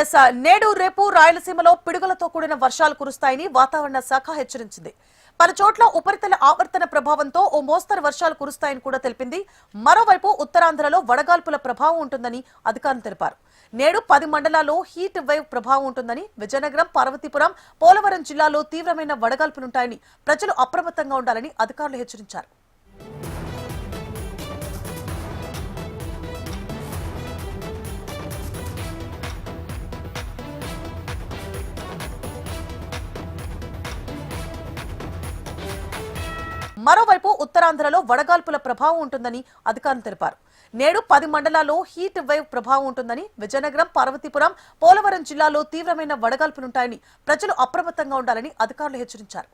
Yes నేడు రేపు రాయలసీమలో పిడుగులతో కూడిన వర్షాలు కురుస్తాయని వాతావరణ శాఖ హెచ్చరించింది. పలు చోట్ల ఉపరితల ఆవర్తన ప్రభావంతో ఓ మోస్తరు వర్షాలు కురుస్తాయని కూడా తెలిపింది. మరోవైపు ఉత్తరాంధ్రలో వడగాల్పుల ప్రభావం ఉంటుందని అధికారులు తెలిపారు. నేడు 10 మండలాల్లో హీట్ వేవ్ ప్రభావం ఉంటుందని, విజయనగరం, పార్వతీపురం, పోలవరం జిల్లాలో తీవ్రమైన వడగాల్పులుంటాయని ప్రజలు అప్రమత్తంగా ఉండాలని అధికారులు హెచ్చరించారు. మరోవైపు ఉత్తరాంధ్రలో వడగాల్పుల ప్రభావం ఉంటుందని అధికారులు తెలిపారు. నేడు 10 మండలాల్లో హీట్ వేవ్ ప్రభావం ఉంటుందని, విజయనగరం, పార్వతీపురం, పోలవరం జిల్లాలో తీవ్రమైన వడగాల్పులుంటాయని ప్రజలు అప్రమత్తంగా ఉండాలని అధికారులు హెచ్చరించారు.